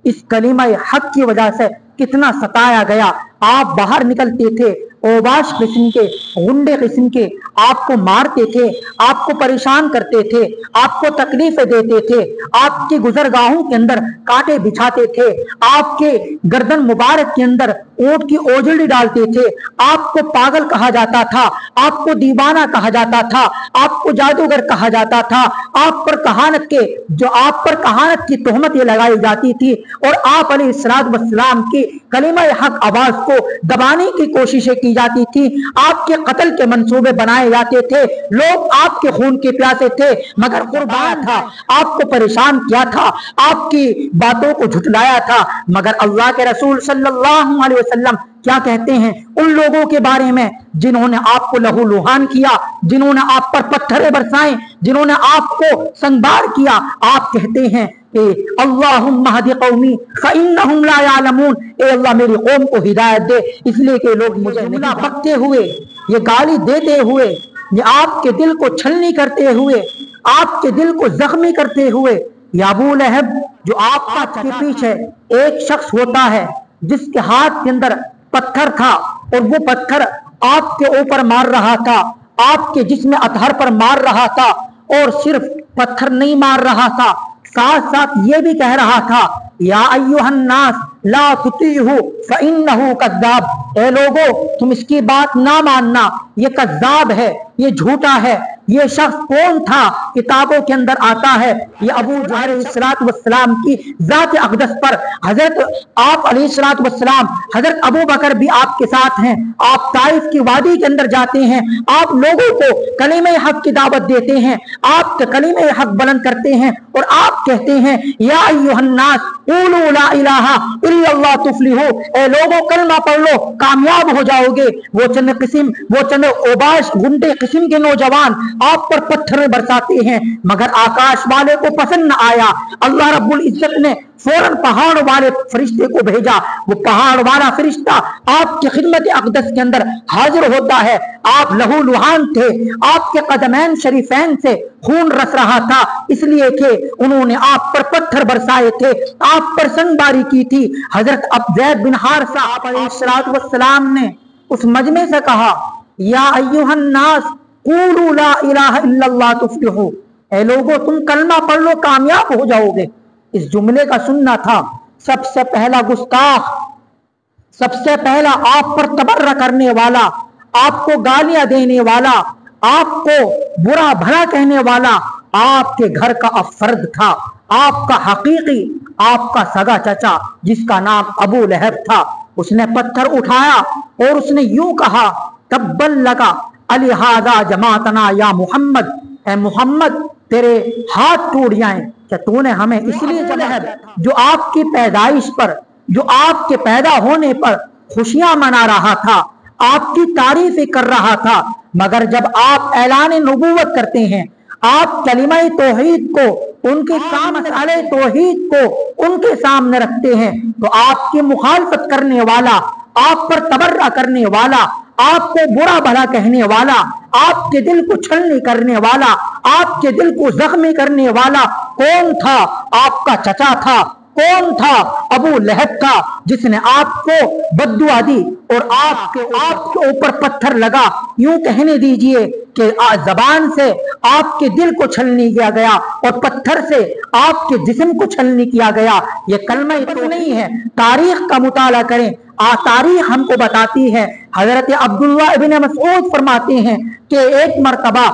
इस कलीमा हक की वजह से कितना सताया गया। आप बाहर निकलते थे, ओबाश किस्म के, गुंडे किस्म के आपको मारते थे, आपको परेशान करते थे, आपको तकलीफें देते थे, आपकी गुजरगाहों के अंदर कांटे बिछाते थे, आपके गर्दन मुबारक के अंदर ऊंट की ओजड़ी डालते थे, आपको पागल कहा जाता था, आपको दीवाना कहा जाता था, आपको जादूगर कहा जाता था, आप पर कहानत की तोहमतें लगाई जाती थी और आप अलैहिस्सलाम की कलीमा हक आवाज को दबाने की कोशिशें की जाती थी। आपके कत्ल के मंसूबे बनाए जाते थे, लोग आपके खून के प्यासे थे, मगर कुर्बान था, आपको परेशान किया था, आपकी बातों को झुठलाया था। मगर अल्लाह के रसूल सल्लल्लाहु अलैहि वसल्लम क्या कहते हैं उन लोगों के बारे में जिन्होंने आपको लहूलुहान किया, जिन्होंने आप पर पत्थरें बरसाए, जिन्होंने आपको संबार किया। आप कहते हैं कि अल्लाहुम्मा हदी कौमी फइन्नहुम ला यालमून, ए अल्लाह मेरी कौम को हिदायत दे, इसलिए कि लोग मुझे नहीं बकते हुए, ये गाली देते हुए, ये आपके दिल को छलनी करते हुए, आपके दिल को जख्मी करते हुए। या अबू लहब, जो आपका के पीछे एक शख्स होता है जिसके हाथ के अंदर पत्थर था और वो पत्थर आपके ऊपर मार रहा था, आपके जिस्म अतहर पर मार रहा था, और सिर्फ पत्थर नहीं मार रहा था, साथ साथ ये भी कह रहा था या अय्युहन नास ला तुतीहु फइन्नहु कज़्ज़ाब, ए लोगो तुम इसकी बात ना मानना, ये कज़्ज़ाब है, ये झूठा है। ये शख्स कौन था? किताबों के अंदर आता है ये अबू जहल अलैहिस्सलाम की जात अक़दस पर हजरत आप अलैहिस्सलाम, हजरत अबू बकर भी आपके साथ हैं, आप ताइफ की वादी के अंदर जाते हैं, आप लोगों को कलीमे हक की दावत देते हैं, आप कलीमे हक बुलंद करते हैं और आप कहते हैं या अय्युहन नास क़ूलू ला इलाहा इल्लल्लाह तुफ्लिहू, ए लोगों कलमा पढ़ लो कामयाब हो जाओगे। वो चंद ओबाश गुंडे किस्म के नौजवान आप पर पत्थर बरसाते हैं, मगर आकाश वाले को पसंद न आया। अल्लाह रब्बुल इज्जत ने फौरन पहाड़ वाले फरिश्ते को भेजा। वो पहाड़ वाला फरिश्ता आपकी खिदमत अक़दस के अंदर हाजिर होता है। आप लहूलुहान थे, आपके कदमैन शरीफैन से खून रस रहा था, इसलिए कि उन्होंने आप पर पत्थर बरसाए थे, आप पर संगबारी की थी। हजरत ज़ैद बिन हारिसा अलैहिस्सलाम ने उस मजमे से कहा या अय्युहन नास क़ूलू ला इलाहा इल्लल्लाह तुफ्लिहू, ए लोगों तुम कलमा पढ़ लो कामयाब हो जाओगे। इस जुमले का सुनना था। सबसे पहला गुस्ताख, सबसे पहला आप पर तबर्रा करने वाला, आपको गालियां देने वाला, आपको बुरा भला कहने वाला आपके घर का अफर्द था, आपका हकीकी, आपका सगा चचा जिसका नाम अबू लहब था। उसने पत्थर उठाया और उसने यूं कहा तब्बल लगा अलिहाजा जमातना या मोहम्मद, ए मोहम्मद तेरे हाथ टूट जाएं, क्या तूने हमें इसलिए जलाया? जो आपकी पैदाइश पर, जो आपके पैदा होने पर खुशियां मना रहा था, आपकी तारीफें कर रहा था, मगर जब आप ऐलान नबूवत करते हैं, आप कलिमा तौहीद को उनके सामने, मसाले तौहीद को उनके सामने रखते हैं, तो आपकी मुखालफत करने वाला, आप पर तबर्रा करने वाला, आपको बुरा भला कहने वाला, आपके दिल को छलनी करने वाला, आपके दिल को जख्मी करने वाला कौन था? आपका चचा था। कौन था? अबू लहब था, जिसने आपको बद्दुआ दी और आपके ऊपर पत्थर लगा। यूं कहने दीजिए कि जबान से आपके दिल को छलनी किया गया और पत्थर से आपके जिस्म को छलनी किया गया। ये कलमा तो नहीं है, तारीख का मुताला करें। तारीख हमको बताती है, हजरत अब्दुल्लाह इब्न मसऊद फरमाते हैं कि एक मरतबा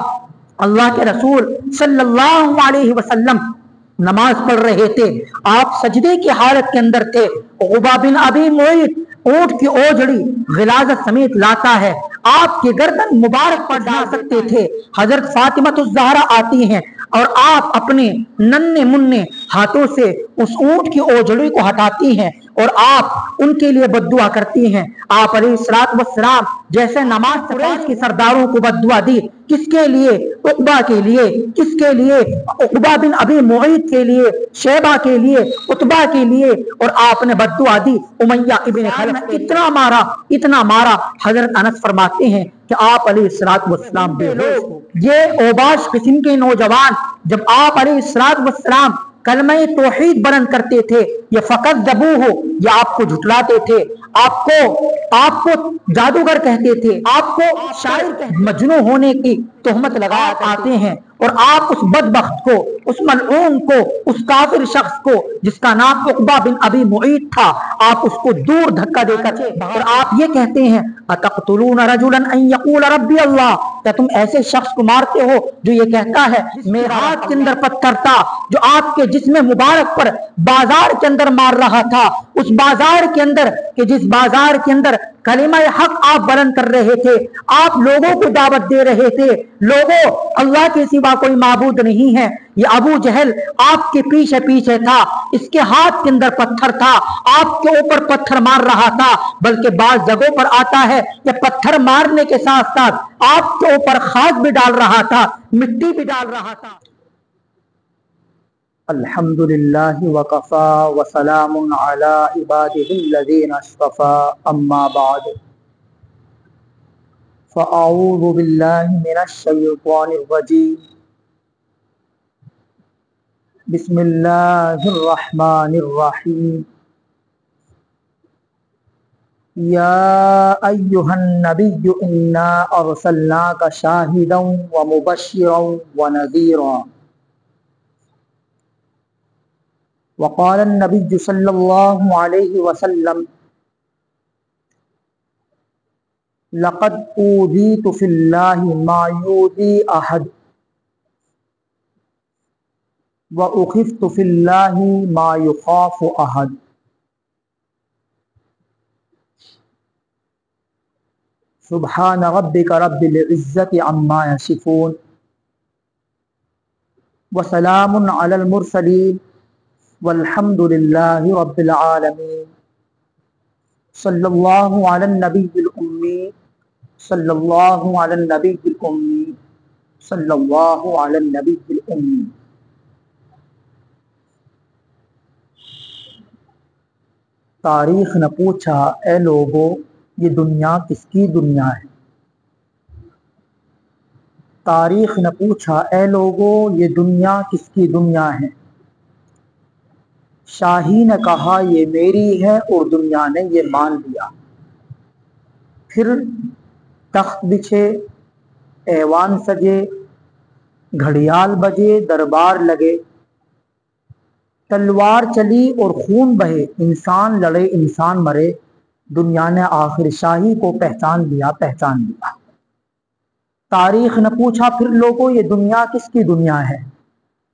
अल्लाह के रसूल सल्लल्लाहु अलैहि वसल्लम नमाज पढ़ रहे थे, आप सजदे की हालत के अंदर थे। उक़बा बिन अबी मुईत ऊंट की ओझड़ी गिलाजत समेत लाता है, आपकी गर्दन मुबारक पर डाल सकते थे। हजरत फातिमा ज़हरा आती हैं और आप अपने नन्हे मुन्ने हाथों से उस ऊंट की ओझड़ी को हटाती हैं और आप उनके लिए बद्दुआ करती हैं। आप अलैहिस्सलाम जैसे नमाज कुरैश के सरदारों को बद्दुआ दी, किसके लिए? उक़बा के लिए। किसके लिए? उक़बा बिन अबी मुईत के लिए, शैबा के लिए, उतबा के लिए, और आपने बद्दुआ दी उमय्या इब्न खलफ। इतना मारा, इतना मारा। हजरत अनस फरमाते हैं कि आप अलैहिस्सलाम बेहोश। ये ओबाश किस्म के नौजवान जब आप अलैहिस्सलाम کلمہ توحید بلند کرتے تھے، یہ فکذبوہ یا آپ کو جھٹلاتے تھے، آپ کو جادوگر کہتے تھے، آپ کو شاعر مجنون ہونے کی تہمت لگا آتے ہیں، اور آپ اس بدبخت کو، اس ملعون کو، اس کافر شخص کو جس کا نام عقبہ بن ابی معیط تھا، آپ اس کو دور دھکا دے کر اور آپ یہ کہتے ہیں اتقتلون رجلا ان یقول ربی اللہ، کیا تم ایسے شخص کو مارتے ہو جو یہ کہتا ہے میرے ہاتھ کے اندر پتھر تھا، جو آپ کے جسم مبارک پر بازار کے اندر مار رہا تھا، اس بازار کے اندر کہ جس بازار کے اندر کلمہ حق آپ بلند کر رہے تھے، آپ لوگوں کو دعوت دے رہے تھے، لوگوں اللہ کے سوا کوئی معبود نہیں ہے، یہ ابو جہل آپ کے پیچھے پیچھے تھا، اس کے ہاتھ کے اندر پتھر تھا، آپ کے اوپر پتھر مار رہا تھا، بلکہ بعض جگہوں پر آتا ہے کہ پتھر مارنے کے ساتھ ساتھ آپ کے اوپر خاک بھی ڈال رہا تھا، مٹی بھی ڈال رہا تھا۔ الحمد للہ وکفا وسلام علی عبادہ الذین اصطفى، اما بعد فاعوذ باللہ من الشیطان الرجیم، بسم اللہ الرحمن الرحیم، یا ایہا النبی انا ارسلناک شاہدا ومبشرا ونذیرا۔ وقال النبی صلی اللہ علیہ وسلم لقد اوذیت فی اللہ ما یؤذی احد واخفت فی اللہ ما یخاف احد۔ سبحان ربک رب العزت عما یصفون وسلام علی المرسلین والحمد للہ رب العالمین۔ صلی اللہ علی النبی الامی، صلی اللہ علی النبی الامی، صلی اللہ علی النبی الامی۔ تاریخ نے پوچھا اے لوگو یہ دنیا کس کی دنیا ہے؟ تاریخ نے پوچھا اے لوگو یہ دنیا کس کی دنیا ہے؟ شاہی نے کہا یہ میری ہے، اور دنیا نے یہ مان لیا۔ پھر تخت بچھے، ایوان سجے، گھڑیال بجے، دربار لگے، تلوار چلی اور خون بہے، انسان لڑے انسان مرے، دنیا نے آخر شاہی کو پہچان لیا، پہچان لیا۔ تاریخ نے پوچھا پھر لوگوں یہ دنیا کس کی دنیا ہے؟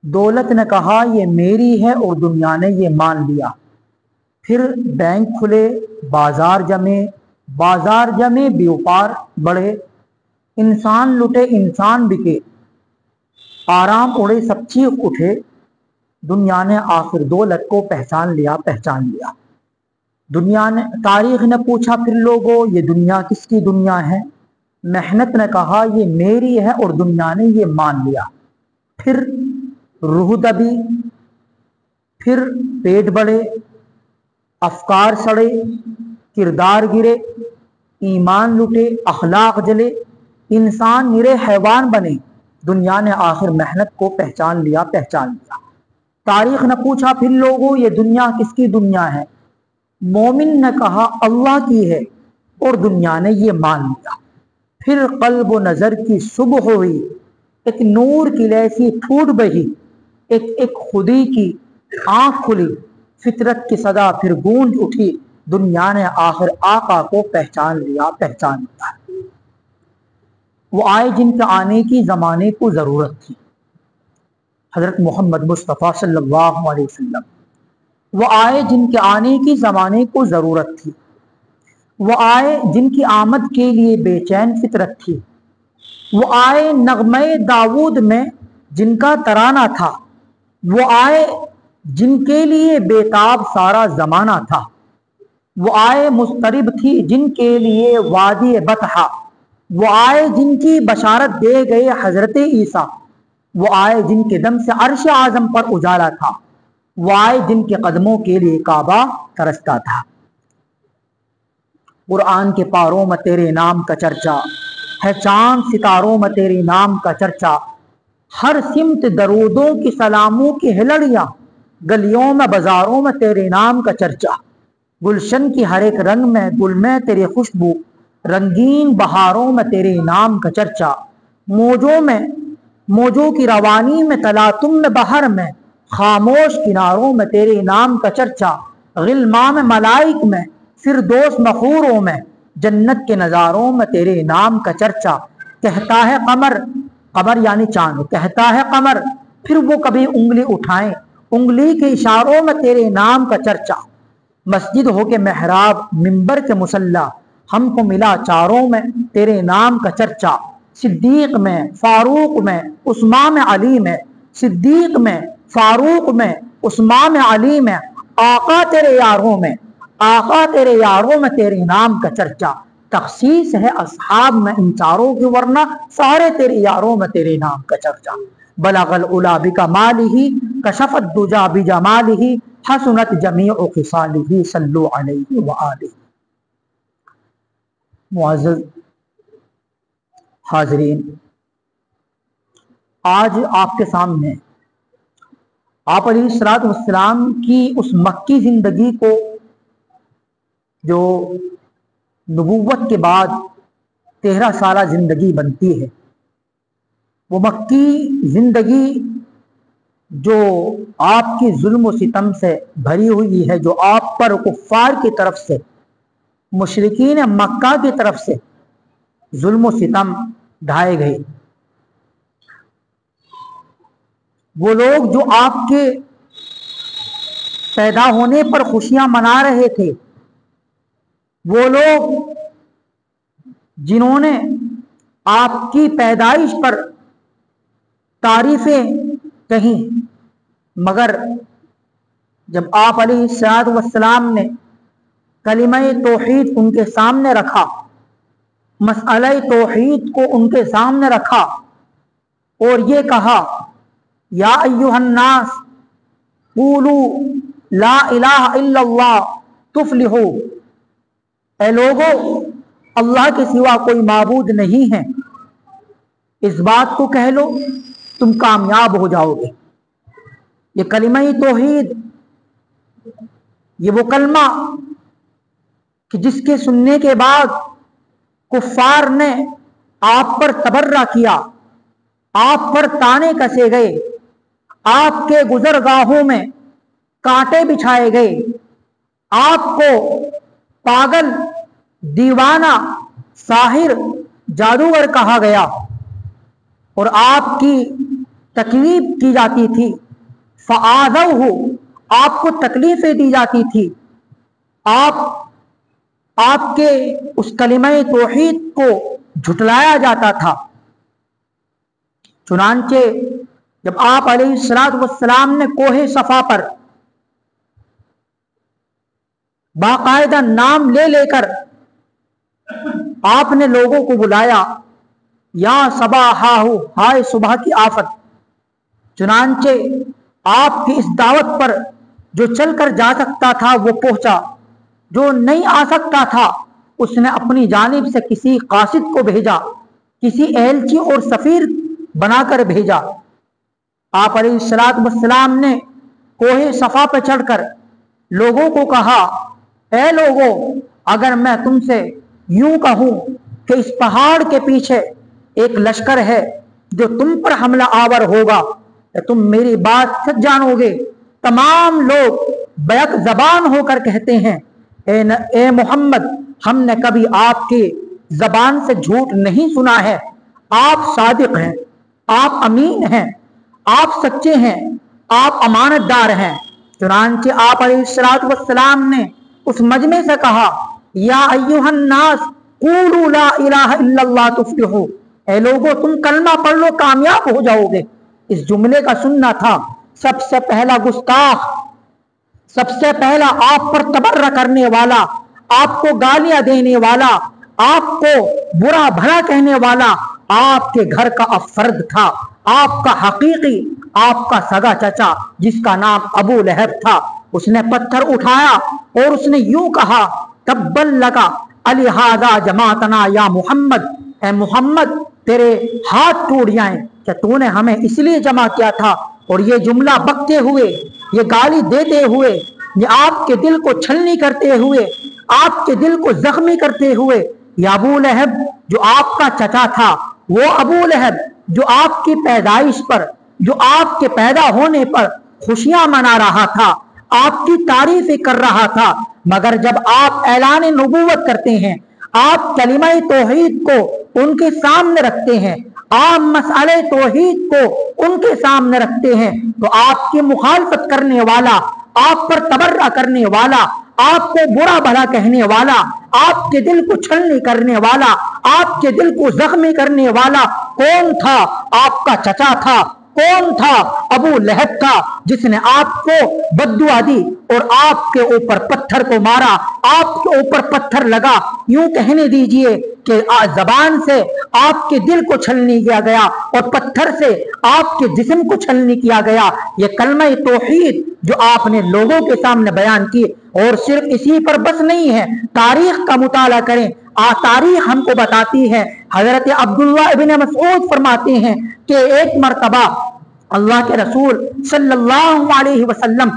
دولت نے کہا یہ میری ہے، اور دنیا نے یہ مان لیا۔ پھر بینک کھلے، بازار جمے، بیوپار بڑھے، انسان لٹے انسان بکے، آرام اڑے سب چیخ اٹھے، دنیا نے آخر دولت کو پہچان لیا، پہچان لیا۔ تاریخ نے پوچھا پھر لوگوں یہ دنیا کس کی دنیا ہے؟ محنت نے کہا یہ میری ہے، اور دنیا نے یہ مان لیا۔ پھر روح دبی، پھر پیٹ بڑھے، افکار سڑے، کردار گرے، ایمان لٹے، اخلاق جلے، انسان نرے حیوان بنے، دنیا نے آخر محنت کو پہچان لیا، پہچان لیا۔ تاریخ نے پوچھا پھر لوگوں یہ دنیا کس کی دنیا ہے؟ مومن نے کہا اللہ کی ہے، اور دنیا نے یہ مان لیا۔ پھر قلب و نظر کی صبح ہوئی، ایک نور کی لیسی پھوٹ بہی، ایک خودی کی آنکھ کھلی، فطرت کی صدا پھر گونج اٹھی، دنیا نے آخر آقا کو پہچان لیا، پہچان لیا۔ وہ آئے جن کے آنے کی زمانے کو ضرورت تھی، حضرت محمد مصطفیٰ صلی اللہ علیہ وسلم۔ وہ آئے جن کے آنے کی زمانے کو ضرورت تھی، وہ آئے جن کی آمد کے لیے بے چین فطرت تھی، وہ آئے نغمہ داود میں جن کا ترانہ تھا، وہ آئے جن کے لیے بےتاب سارا زمانہ تھا، وہ آئے مضطرب تھی جن کے لیے وادی بطحا، وہ آئے جن کی بشارت دے گئے حضرت عیسیٰ، وہ آئے جن کے دم سے عرش اعظم پر اجالا تھا، وہ آئے جن کے قدموں کے لیے کعبہ ترستا تھا۔ قرآن کے پاروں میں تیرے نام کا چرچا ہے، چاند ستاروں میں تیرے نام کا چرچا، ہر سمت درودوں کی سلاموں کی ہلڑیاں، गलियों में बाजारों में तेरे नाम का चर्चा, गुलशन की हर एक रंग में गुल में तेरी खुशबू, रंगीन बहारों में तेरे नाम का चर्चा, मौजों की रवानी में तलातुम में बहर में, खामोश किनारों में तेरे नाम का चर्चा, गिलमा में मलाइक में फिरदौस मखूरों में, जन्नत के नज़ारों में तेरे नाम का चर्चा। कहता है कमर, कमर यानी चांद, कहता है कमर फिर वो कभी उंगली उठाएं, उंगली के इशारों में तेरे नाम का चर्चा। मस्जिद हो के मेहराब मिंबर के मुसल्ला, हमको मिला चारों में तेरे नाम का चर्चा। सिद्दीक में फारूक में उस्मान में अली में, सिद्दीक में फारूक में उस्मान में अली में, आका तेरे यारों में, आका तेरे यारों में तेरे नाम का चर्चा। तखसीस है असहाब में इन चारों की, वरना सारे तेरे यारों में तेरे नाम का चर्चा। बलगल उला बिकमालिही कशफत दुजा बिजमालिही हसनत जमीउ खिसालिही सल्लु अलैहि व आलिही। मुअज़्ज़ज़ हाज़रीन, आज आपके सामने आप अलैहिस्सलातु वस्सलाम की उस मक्की जिंदगी को, जो नबुव्वत के बाद 13 साला जिंदगी बनती है, वो मक्की जिंदगी जो आपकी जुल्म व सितम से भरी हुई है, जो आप पर कुफ्फार की तरफ से, मुशरिकीन मक्का की तरफ से जुल्म व सितम ढाए गए। वो लोग जो आपके पैदा होने पर खुशियां मना रहे थे, वो लोग जिन्होंने आपकी पैदाइश पर तारीफें कही, मगर जब आप अलैहिस्सलातु वस्सलाम ने कलिमा तौहीद उनके सामने रखा, मसअला तौहीद को उनके सामने रखा और ये कहा या अय्युहन्नास क़ूलू ला इलाहा इल्लल्लाह तुफ़्लिहू, ऐ लोगो अल्लाह के सिवा कोई माबूद नहीं है, इस बात को कह लो तुम कामयाब हो जाओगे। ये कलिमा तौहीद, ये वो कलमा कि जिसके सुनने के बाद कुफ्फार ने आप पर तबर्रा किया, आप पर ताने कसे गए, आपके गुजरगाहों में कांटे बिछाए गए, आपको पागल, दीवाना, साहिर, जादूगर कहा गया और आपकी तकलीफ की जाती थी। फ़आज़ौहु, आपको तकलीफें दी जाती थी, आपके उस कलिमा तौहीद को झुटलाया जाता था। चुनांचे जब आप अलैहिस्सलातु वस्सलाम ने कोहे सफा पर बाकायदा नाम ले लेकर आपने लोगों को बुलाया, या सबाहाहु, हाय सुबह की आफत। चुनांचे आपकी इस दावत पर जो चलकर जा सकता था वो पहुंचा, जो नहीं आ सकता था उसने अपनी जानिब से किसी कासिद को भेजा, किसी एलची और सफीर बनाकर भेजा। आप अलैहिस्सलातु वस्सलाम ने कोहे सफा पर चढ़कर लोगों को कहा, ऐ लोगों, अगर मैं तुमसे यूं कहूं कि इस पहाड़ के पीछे एक लश्कर है जो तुम पर हमला आवर होगा, तो तुम मेरी बात सच जानोगे। तमाम लोग बैक जबान होकर कहते हैं, ए मोहम्मद, हमने कभी आपकी जबान से झूठ नहीं सुना है, आप सादिक हैं, आप अमीन हैं, आप सच्चे हैं, आप अमानतदार हैं। चुनांचे आप अलैहिस्सलातु वस्सलाम ने उस मजमे से कहा, या अय्युहन्नास क़ूलू ला इलाहा इल्लल्लाह तुफ़्लिहू, ऐ लोगों तुम कलमा पढ़ लो कामयाब हो जाओगे। इस जुमले का सुनना था सबसे पहला गुस्ताख, सबसे पहला आप पर तबर्रा करने वाला, आपको गालियां देने वाला, आपको बुरा भला कहने वाला आपके घर का अफर्द था, आपका हकीकी, आपका सगा चचा जिसका नाम अबू लहब था। उसने पत्थर उठाया और उसने यूं कहा, तब्बन लगा अलिहाजा जमातना या मोहम्मद, ए मोहम्मद तेरे हाथ टूट जाएं कि तूने हमें इसलिए जमा किया था। और ये जुमला बकते हुए یہ گالی دیتے ہوئے, یہ آپ کے دل کو چھلنی کرتے ہوئے, آپ کے دل کو زخمی کرتے ہوئے, یہ ابو لہب جو آپ کا چچا تھا, وہ ابو لہب جو آپ کی پیدائش پر, جو آپ کے پیدا ہونے پر خوشیاں منا رہا تھا, آپ کی تعریفیں کر رہا تھا, مگر جب آپ اعلان نبوت کرتے ہیں, آپ کلمہ توحید کو ان کے سامنے رکھتے ہیں, آپ مسئلہ توحید کو ان کے سامنے رکھتے ہیں, تو آپ کی مخالفت کرنے والا, آپ پر تبرہ کرنے والا, آپ کو برا بھلا کہنے والا, آپ کے دل کو چھلنی کرنے والا, آپ کے دل کو زخمی کرنے والا کون تھا؟ آپ کا چچا تھا. کون تھا؟ ابو لہب تھا, جس نے آپ کو بد دعا دی اور آپ کے اوپر پتھر کو مارا, آپ کے اوپر پتھر لگا. یوں کہنے دیجئے کہ زبان سے آپ کے دل کو چھلنی کیا گیا اور پتھر سے آپ کے جسم کو چھلنی کیا گیا. یہ کلمہ توحید جو آپ نے لوگوں کے سامنے بیان کی, اور صرف اسی پر بس نہیں ہے, تاریخ کا مطالعہ کریں. تاریخ ہم کو بتاتی ہے, حضرت عبداللہ ابن مسعود فرماتے ہیں کہ ایک مرتبہ اللہ کے رسول صلی اللہ علیہ وسلم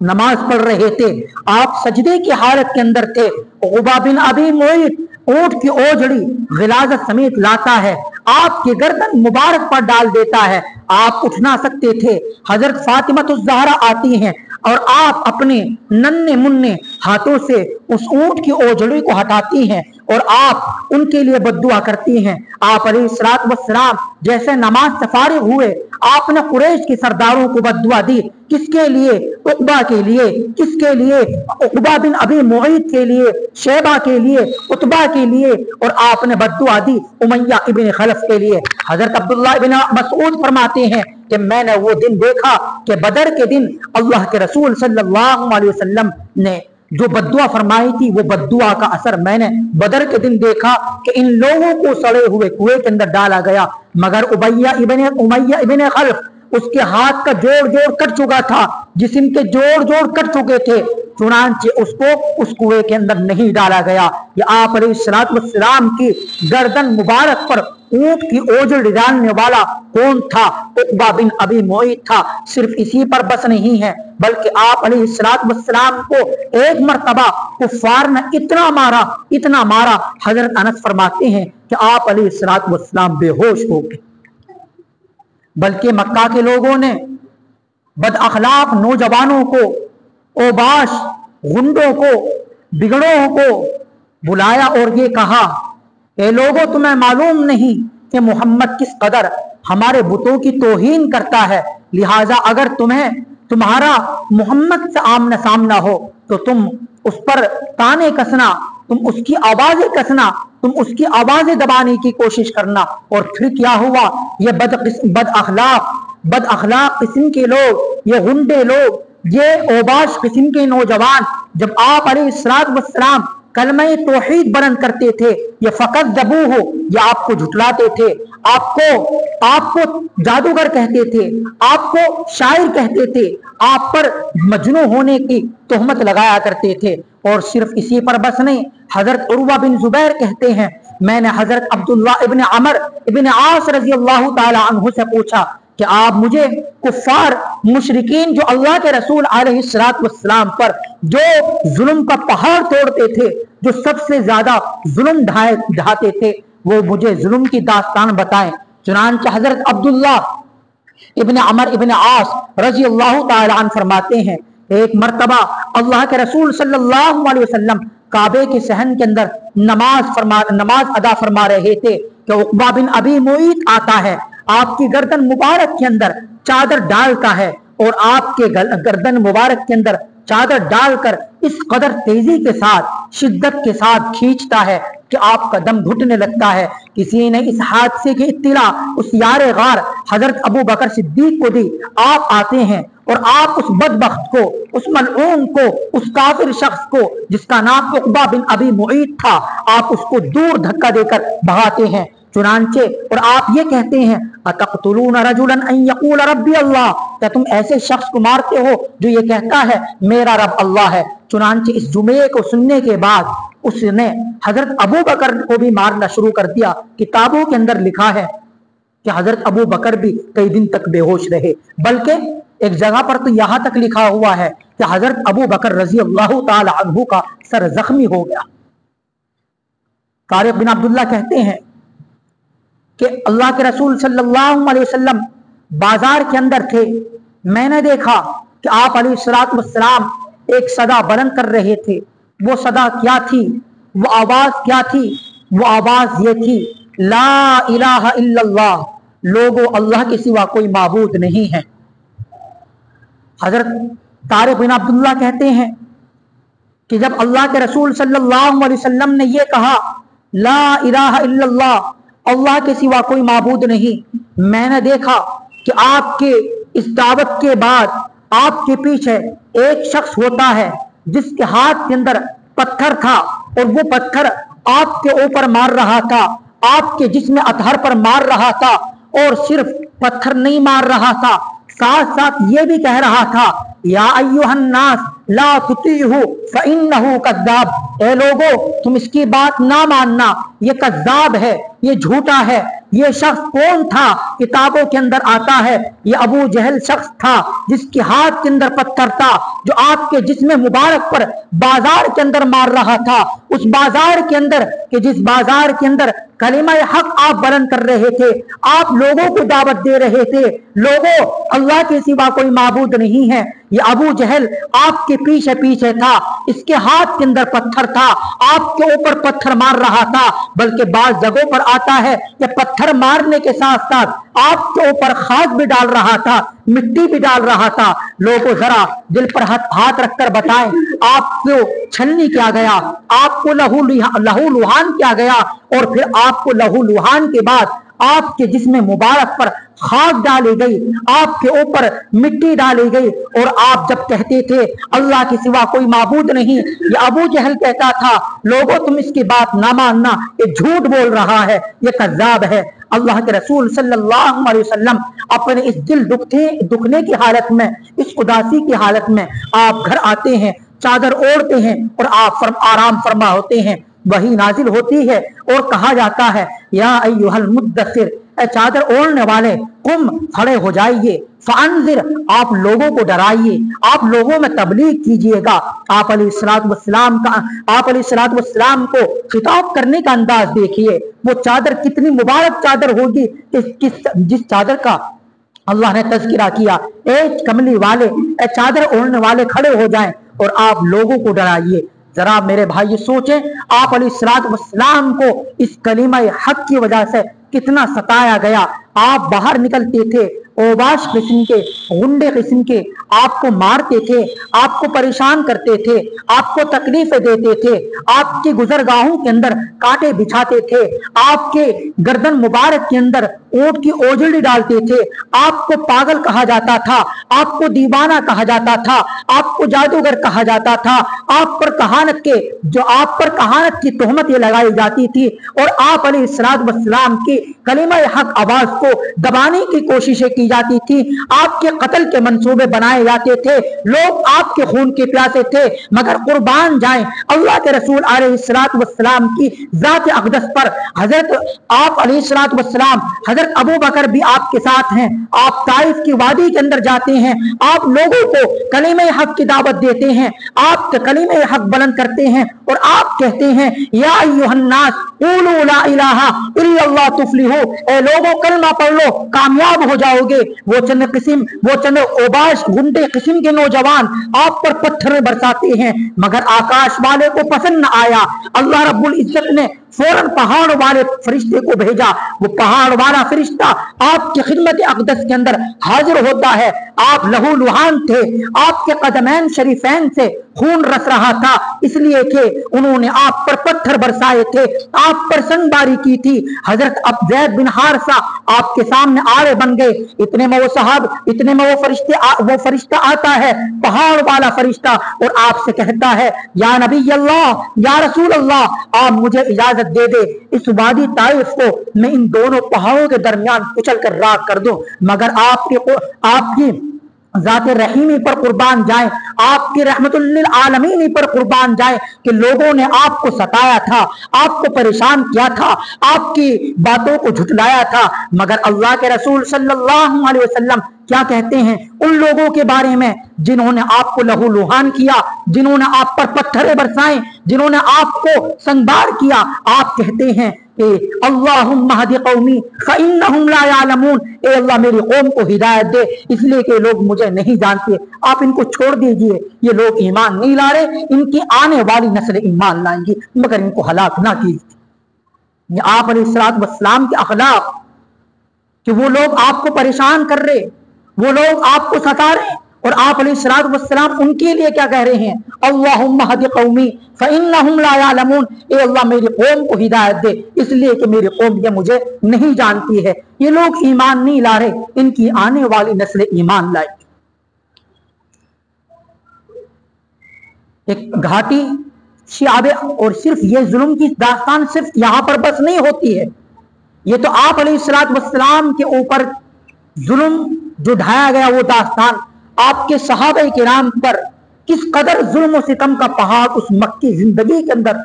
نماز پڑھ رہے تھے, آپ سجدے کی حالت کے اندر تھے. عقبہ بن ابی معیط اونٹ کی اوجڑی غلاظت سمیت لاتا ہے, آپ کی گردن مبارک پر ڈال دیتا ہے, آپ اٹھ نہ سکتے تھے. حضرت فاطمہ الزہرا آتی ہیں اور آپ اپنے ننھے منھے ہاتھوں سے اس اونٹ کی اوجڑی کو ہٹاتی ہیں اور آپ ان کے لیے بد دعا کرتی ہیں. آپ علیہ الصلوۃ والسلام جیسے نماز سے فارغ ہوئے, آپ نے قریش کے سرداروں کو بد دعا دی. کس کے لیے؟ عقبہ کے لیے. کس کے لیے؟ عقبہ بن ابی معیط کے لیے, شیبہ کے لیے, عتبہ کے لیے, اور آپ نے بد دعا دی امیہ ابن خلف کے لیے. حضرت عبداللہ ابن مسعود فرماتے ہیں کہ میں نے وہ دن دیکھا کہ بدر کے دن اللہ کے رسول صلی اللہ علیہ وسلم نے جو بد دعا فرمائی تھی, وہ بد دعا کا اثر میں نے بدر کے دن دیکھا کہ ان لوگوں کو سڑے ہوئے کنویں کے اندر ڈالا گیا, مگر امیہ ابن خلف اس کے ہاتھ کا جوڑ کٹ چکا تھا, جسم کے جوڑ کٹ چکے تھے, چنانچہ اس کو اس کنویں کے اندر نہیں ڈالا گیا. یہ آپ علیہ الصلوۃ والسلام کی گردن مبارک پر اونٹ کی اوجڑ ڈالنے والا کون تھا؟ عقبہ بن ابی معیط تھا. صرف اسی پر بس نہیں ہے, بلکہ آپ علیہ الصلوۃ والسلام کو ایک مرتبہ کفار نے اتنا مارا, حضرت انس فرماتے ہیں کہ آپ علیہ الصلوۃ والسلام بے ہوش ہو گئے. بلکہ مکہ کے لوگوں نے بد اخلاق نوجوانوں کو, اوباش غنڈوں کو, بگڑوں کو بلایا اور یہ کہا, اے لوگوں تمہیں معلوم نہیں کہ محمد کس قدر ہمارے بتوں کی توہین کرتا ہے, لہٰذا اگر تمہارا محمد سے آمنا سامنا ہو تو تم اس پر تانے کسنا, تم اس کی آوازیں کسنا, تم اس کی آوازیں دبانے کی کوشش کرنا. اور پھر کیا ہوا؟ یہ بد اخلاق قسم کے لوگ, یہ غنڈے لوگ, یہ اوباش قسم کے نوجوان جب آپ علیہ الصلوۃ والسلام کلمہ توحید بلند کرتے تھے, یہ فقط دبو ہو, یہ آپ کو جھٹلاتے تھے, آپ کو جادوگر کہتے تھے, آپ کو شاعر کہتے تھے, آپ پر مجنوں ہونے کی تہمت لگایا کرتے تھے. اور صرف اسی پر بس نہیں, حضرت عروہ بن زبیر کہتے ہیں میں نے حضرت عبداللہ ابن عمر ابن عاص رضی اللہ تعالی عنہ سے پوچھا کہ آپ مجھے کفار مشرکین جو اللہ کے رسول علیہ الصلوۃ والسلام پر جو ظلم کا پہاڑ توڑتے تھے, جو سب سے زیادہ ظلم ڈھاتے تھے, وہ مجھے ظلم کی داستان بتائیں. چنانچہ حضرت عبداللہ ابن عمر ابن عاص رضی اللہ تعالی عنہ فرماتے ہیں ایک مرتبہ اللہ کے رسول صلی اللہ علیہ وسلم کعبے کے صحن کے اندر نماز ادا فرما رہے تھے کہ عقبہ بن ابی معیط آتا ہے, آپ کی گردن مبارک کے اندر چادر ڈالتا ہے اور آپ کے گردن مبارک کے اندر چادر ڈال کر اس قدر تیزی کے ساتھ, شدت کے ساتھ کھینچتا ہے کہ آپ کا دم گھٹنے لگتا ہے. کسی نے اس حادثے کی اطلاع اس یار غار حضرت ابو بکر صدیق کو دی. آپ آتے ہیں اور آپ اس بدبخت کو, اس ملعون کو, اس کافر شخص کو جس کا نام عقبہ بن ابی معیط تھا, آپ اس کو دور دھکا دے کر بھگاتے ہیں. چنانچہ اور آپ یہ کہتے ہیں اتقتلون رجلا ان یقول ربی اللہ, کیا تم ایسے شخص کو مارتے ہو جو یہ کہتا ہے میرا رب اللہ ہے. چنانچہ اس جملے کو سننے کے بعد اس نے حضرت ابو بکر کو بھی مارنا شروع کر دیا. کتابوں کے اندر لکھا ہے کہ حضرت ابو بکر بھی کئی دن تک بے ہوش رہے, بلکہ एक जगह पर तो यहां तक लिखा हुआ है कि हजरत अबू बकर रजी अल्लाह ताला अन्हु का सर जख्मी हो गया। तारिक बिन अब्दुल्ला कहते हैं कि अल्लाह के रसूल सल्लल्लाहु अलैहि वसल्लम बाजार के अंदर थे, मैंने देखा कि आप अलैहिस्सलातु वस्सलाम एक सदा बुलंद कर रहे थे। वो सदा क्या थी, वो आवाज क्या थी? वो आवाज ये थी, ला इलाहा इल्लल्लाह, लोगों अल्लाह के सिवा कोई माबूद नहीं है। हजरत तारिक बिन अब्दुल्ला कहते हैं कि जब अल्लाह के रसूल सल्लल्लाहु अलैहि वसल्लम ने ये कहा ला इलाहा इल्लल्लाह, अल्लाह के सिवा कोई माबूद नहीं, मैंने देखा कि आपके इस दावत के बाद आपके पीछे एक शख्स होता है जिसके हाथ के अंदर पत्थर था और वो पत्थर आपके ऊपर मार रहा था, आपके जिस्म अतहर पर मार रहा था, और सिर्फ पत्थर नहीं मार रहा था, साथ साथ ये भी कह रहा था या अय्युहन नास ला तुतीहु फइन्नहु कज़्ज़ाब, ए लोगो तुम इसकी बात ना मानना, ये कज़्ज़ाब है, ये झूठा है। ये शख्स कौन था? किताबों के अंदर आता है ये अबू जहल शख्स था जिसके हाथ के अंदर पत्थर था, जो आपके जिस्म मुबारक पर बाजार के अंदर मार रहा था। उस बाजार के अंदर कि जिस बाजार के अंदर कलिमा हक आप बुलंद कर रहे थे, आप लोगों को दावत दे रहे थे, लोगों अल्लाह के सिवा कोई माबूद नहीं है। ये अबू जहल आपके पीछे पीछे था, इसके हाथ के अंदर पत्थर था, आपके ऊपर पत्थर मार रहा था, बल्कि बाज जगहों पर आता है कि पत्थर मारने के साथ साथ आपके ऊपर खाद भी डाल रहा था, मिट्टी भी डाल रहा था। लोगों जरा दिल पर हाथ रखकर बताएं, आपको छलनी किया गया, आपको लहू लुहान किया गया, और फिर आपको लहू लुहान के बाद आपके जिस्म मुबारक पर खाक डाली गई, आपके ऊपर मिट्टी डाली गई, और आप जब कहते थे अल्लाह के सिवा कोई माबूद नहीं, ये अबू जहल कहता था लोगों तुम इसकी बात ना मानना, ये झूठ बोल रहा है, ये कज़्ज़ाब है। अल्लाह के रसूल सल्लल्लाहु अलैहि वसल्लम अपने इस दिल दुखने की हालत में, इस उदासी की हालत में आप घर आते हैं, चादर ओढ़ते हैं और आप आराम फरमा होते हैं। वही नाजिल होती है और कहा जाता है या अय्युहल मुद्दस्सिर, ए चादर ओढ़ने वाले, कुम खड़े हो जाइए, फअंज़िर, आप लोगों को डराइए, आप लोगों में तबलीग कीजिएगा। आप अलैहिस्सलातु वस्सलाम को खिताब करने का अंदाज देखिए, वो चादर कितनी मुबारक चादर होगी जिस चादर का अल्लाह ने तज़किरा किया। ए कमली वाले, ए चादर ओढ़ने वाले खड़े हो जाएं और आप लोगों को डराइए। जरा मेरे भाई सोचें, आप अलैहिस्सलातु वस्सलाम को इस कलीमा हक की वजह से कितना सताया गया। आप बाहर निकलते थे, ओबाश किस्म के, गुंडे किस्म के आपको मारते थे, आपको परेशान करते थे, आपको तकलीफें देते थे, आपकी गुजरगाहों के अंदर कांटे बिछाते थे, आपके गर्दन मुबारक के अंदर ऊंट की ओजड़ी डालते थे, आपको पागल कहा जाता था, आपको दीवाना कहा जाता था, आपको जादूगर कहा जाता था, आप पर कहानत की तोहमत ये लगाई जाती थी, और आप अलैहिस्सलातु वस्सलाम की कलीमा हक आवाज को दबाने की कोशिशें की जाती थी, आपके कत्ल के मंसूबे बनाए जाते थे, लोग आपके खून के प्यासे थे। मगर कुर्बान जाएं अल्लाह के रसूल अलैहिस्सलातु वस्सलाम की जात अक़दस पर, आप अलैहिस्सलातु वस्सलाम, हजरत अबू बकर भी आपके साथ हैं, आप ताइफ की वादी के अंदर जाते हैं, आप लोगों को कलीमे हक की दावत देते हैं, आप कलीमे हक बुलंद करते हैं और आप कहते हैं या अय्युहन नास क़ूलू ला इलाहा इल्लल्लाह तुफ्लिहू, ए लोगों कलमा पढ़ लो कामयाब हो जाओगे। वो चंद ओबाश गुंडे किस्म के नौजवान आप पर पत्थर बरसाते हैं, मगर आकाश वाले को पसंद न आया। अल्लाह रब्बुल इज्जत ने फौरन पहाड़ वाले फरिश्ते को भेजा, वो पहाड़ वाला फरिश्ता आपकी खिदमत अक़दस के अंदर हाजिर होता है। आप लहू लुहान थे, आपके कदमैन शरीफैन से खून रस रहा था, इसलिए के उन्होंने आप पर पत्थर बरसाए थे, आप पर संगबारी की थी। हजरत ज़ैद बिन हारिसा आपके सामने आड़े बन गए। इतने में वो फरिश्ता आता है, पहाड़ वाला फरिश्ता, और आपसे कहता है या नबी अल्लाह, या रसूल अल्लाह, आप मुझे इजाजत दे दे, इस वादी ताइफ को मैं इन दोनों पहाड़ों के दरमियान कुचल कर राख कर दूं। मगर आपकी ذات رحیمی پر قربان جائیں، آپ کی رحمت للعالمین پر قربان جائیں کہ لوگوں نے آپ کو ستایا تھا، آپ کو پریشان کیا تھا، آپ کی باتوں کو جھٹلایا تھا، مگر اللہ کے رسول صلی اللہ علیہ وسلم کیا کہتے ہیں ان لوگوں کے بارے میں جنہوں نے آپ کو لہو لوہان کیا، جنہوں نے آپ پر پتھریں برسائیں، جنہوں نے آپ کو سنگبار کیا؟ آپ کہتے ہیں کہ اللہم اہد قومی فإنہم لا یعلمون، اے اللہ میری قوم کو ہدایت دے اس لیے کہ لوگ مجھے نہیں جانتے۔ آپ ان کو چھوڑ دیجئے، یہ لوگ ایمان نہیں لا رہے، ان کی آنے والی نسل ایمان لائیں گی، مگر ان کو ہلاک نہ کیجیے۔ یہ آپ علیہ السلام کے اخلاق کہ وہ لوگ آپ کو پریشان کر رہے، وہ لوگ آپ کو ستا رہے، اور آپ علیہ السلام ان کے لیے کیا کہہ رہے ہیں؟ اللہم اہد قومی فإنہم لا یعلمون، اے اللہ میری قوم کو ہدایت دے اس لیے کہ میری قوم یہ مجھے نہیں جانتی ہے۔ یہ لوگ ایمان نہیں لا رہے، ان کی آنے والی نسل ایمان لائے۔ ایک گھاٹی شعاب، اور صرف یہ ظلم کی داستان صرف یہاں پر بس نہیں ہوتی ہے، یہ تو آپ علیہ السلام کے اوپر ظلم جو ڈھایا گیا وہ داستان آپ کے صحابہ کرام پر کس قدر ظلم و ستم کا پہاڑ اس مکی زندگی کے اندر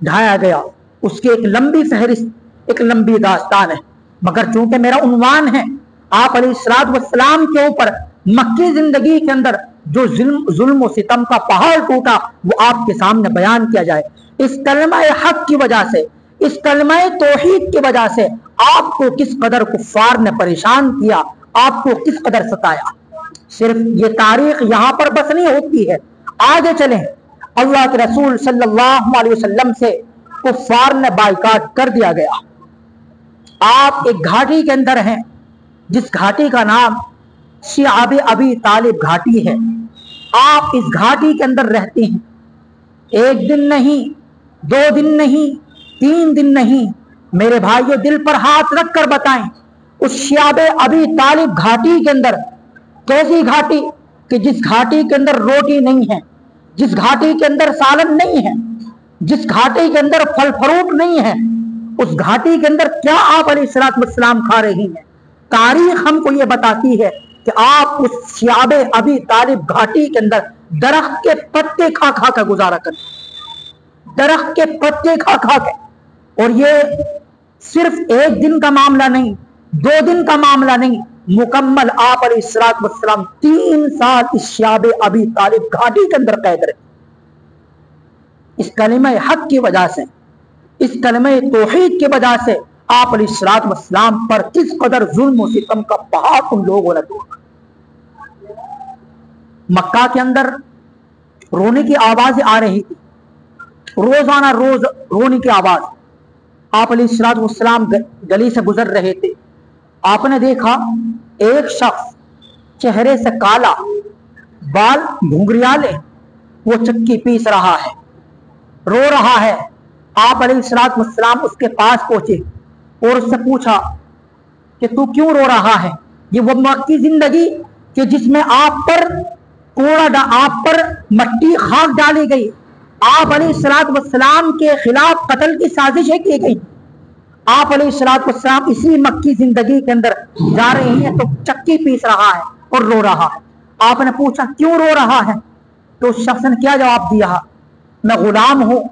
ڈھایا گیا، اس کی ایک لمبی فہرست، ایک لمبی داستان ہے، مگر چونکہ میرا عنوان ہے آپ علیہ السلام کے اوپر مکی زندگی کے اندر جو ظلم و ستم کا پہاڑ ٹوٹا وہ آپ کے سامنے بیان کیا جائے۔ اس کلمہ حق کی وجہ سے، اس کلمہ توحید کی وجہ سے آپ کو کس قدر کفار نے پریشان کیا، آپ کو کس قدر ستایا۔ صرف یہ تاریخ یہاں پر بس نہیں ہوتی ہے، آگے چلیں۔ اللہ کے رسول صلی اللہ علیہ وسلم سے کفار نے بائیکاٹ کر دیا گیا۔ آپ ایک گھاٹی کے اندر ہیں جس گھاٹی کا نام شعاب ابی طالب گھاٹی ہے۔ آپ اس گھاٹی کے اندر رہتے ہیں، ایک دن نہیں، 2 دن نہیں، 3 دن نہیں، میرے بھائیو دل پر ہاتھ رکھ کر بتائیں اس شعاب ابی طالب گھاٹی کے اندر کیسی گھاٹی کہ جس گھاٹی کے اندر روٹی نہیں ہے، جس گھاٹی کے اندر سالن نہیں ہے، جس گھاٹی کے اندر پھل فروٹ نہیں ہے، اس گھاٹی کے اندر کیا آپ علیہ السلام کھا رہی ہیں؟ تاریخ ہم کو یہ بتاتی ہے کہ آپ اس شعاب ابی طالب گھاٹی کے اندر درخت کے پتے کھا کھا کر گزارا کرتے، درخت کے پتے کھا کھا کے۔ اور یہ صرف ایک دن کا معاملہ نہیں، 2 دن کا معاملہ نہیں، مکمل آپ علیہ السلام 3 سال اس شعاب ابی طالب گھاٹی کے اندر قید رہے۔ اس کلمہ حق کی وجہ سے، اس کلمہ توحید کی وجہ سے آپ علیہ السلام پر کس قدر ظلم و ستم کا پہاڑ ان لوگوں نے توڑا۔ مکہ کے اندر رونے کی آوازیں آ رہی تھی، روزانہ روز رونے کی آواز۔ آپ علیہ السلام گلی سے گزر رہے تھے، آپ نے دیکھا ایک شخص چہرے سے کالا، بال گھنگریالے، وہ چکی پیس رہا ہے، رو رہا ہے۔ آپ علیہ السلام اس کے پاس پہنچے اور اس سے پوچھا کہ تو کیوں رو رہا ہے؟ یہ وہ مکی زندگی کہ جس میں آپ پر آپ پر مٹی خاک ڈالی گئی، آپ علیہ السلام کے خلاف قتل کی سازشیں کی گئی، آپ علیہ السلام اسی مکی زندگی کے اندر جا رہے ہیں تو چکی پیس رہا ہے اور رو رہا ہے۔ آپ نے پوچھا کیوں رو رہا ہے؟ تو اس شخص نے کیا جواب دیا؟ میں غلام ہوں،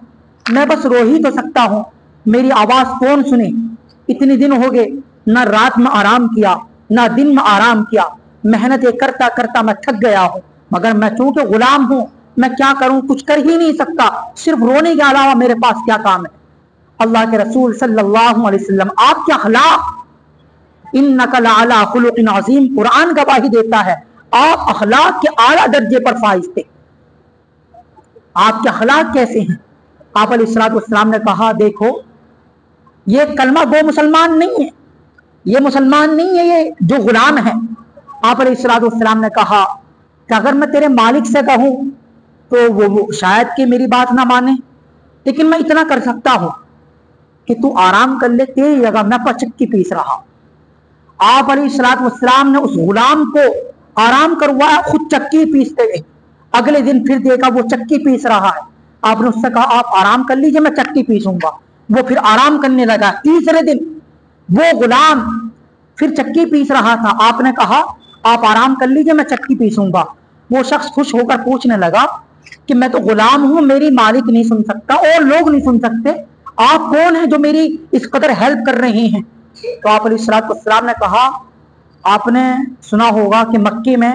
میں بس رو ہی تو سکتا ہوں، میری آواز کون سنے؟ اتنے دن ہو گئے، نہ رات میں آرام کیا نہ دن میں آرام کیا، محنتیں کرتا کرتا میں تھک گیا ہوں، مگر میں چونکہ غلام ہوں میں کیا کروں؟ کچھ کر ہی نہیں سکتا، صرف رونے کے علاوہ میرے پاس کیا کام ہے؟ اللہ کے رسول صلی اللہ علیہ وسلم آپ کے اخلاق، انک لعلی خلق عظیم، قرآن گواہی دیتا ہے آپ اخلاق کے اعلیٰ درجے پر فائز تھے۔ آپ کے اخلاق کیسے ہیں؟ آپ علیہ السلام نے کہا دیکھو یہ کلمہ گو مسلمان نہیں ہے، یہ مسلمان نہیں ہے، یہ جو غلام ہے۔ آپ علیہ السلام نے کہا کہ اگر میں تیرے مالک سے کہوں تو وہ شاید کہ میری بات نہ مانے، لیکن میں اتنا کر سکتا ہوں کہ تو آرام کر لے، تیری جگہ میں چکی پیس رہا۔ آپ علیہ السلام نے اس غلام کو آرام کروایا، خود چکی پیستے گئے۔ اگلے دن پھر دیکھا وہ چکی پیس رہا ہے، آپ نے اس سے کہا آپ آرام کر لیجئے میں چکی پیسوں گا، وہ پھر آرام کرنے لگا۔ تیسرے دن وہ غلام پھر چکی پیس رہا تھا، آپ نے کہا आप आराम कर लीजिए, मैं चक्की पीसूंगा। वो शख्स खुश होकर पूछने लगा कि मैं तो गुलाम हूं, मेरी मालिक नहीं सुन सकता और लोग नहीं सुन सकते, आप कौन हैं जो मेरी इस कदर हेल्प कर रहे हैं? तो आप अलैहिस्सलाम ने कहा, आपने सुना होगा कि मक्के में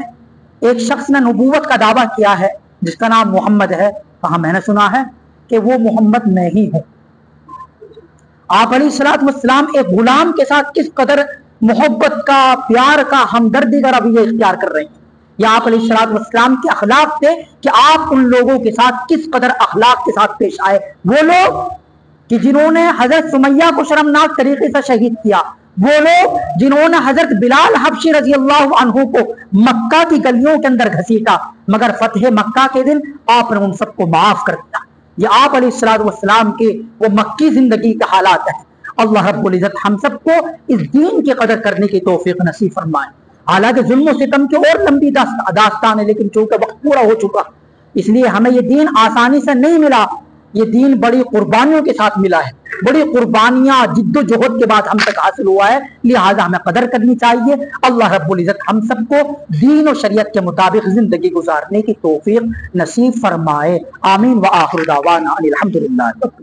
एक शख्स ने नबूवत का दावा किया है जिसका नाम मोहम्मद है। कहा, मैंने सुना है कि वो मोहम्मद मैं ही हूं। आप अलैहिस्सलाम एक गुलाम के साथ किस कदर मोहब्बत का, प्यार का, हमदर्दी का रवैया इख्तियार कर रहे हैं। या आप अलैहिस्सलाम के अखलाक थे कि आप उन लोगों के साथ किस कदर अखलाक के साथ पेश आए। वो लोग कि जिन्होंने हजरत सुमैया को शर्मनाक तरीके से शहीद किया, वो लोग जिन्होंने हजरत बिलाल हबशी रजी अल्लाह अन्हु को मक्का की गलियों के अंदर घसीटा, मगर फतह मक्का के दिन आपने उन सबको माफ कर दिया। ये आप अलैहिस्सलाम के वो मक्की जिंदगी के हालात हैं। अल्लाह रब्बुल इज्जत हम सबको इस दीन की कदर करने की तौफीक नसीब फरमाए। हालांकि जुल्म सितम की और लंबी दास्तान है, लेकिन चूंकि वक्त पूरा हो चुका, इसलिए हमें ये दीन आसानी से नहीं मिला। ये दीन बड़ी कुर्बानियों के साथ मिला है, बड़ी कुर्बानियां जिद्दोजहद के बाद हम तक हासिल हुआ है, लिहाजा हमें कदर करनी चाहिए। अल्लाह रब्बुल इज्जत हम सबको दीन और शरीयत के मुताबिक जिंदगी गुजारने की तौफीक नसीब फरमाए। आमीन व आखिर दावाना अनिल हम्दुलिल्लाह।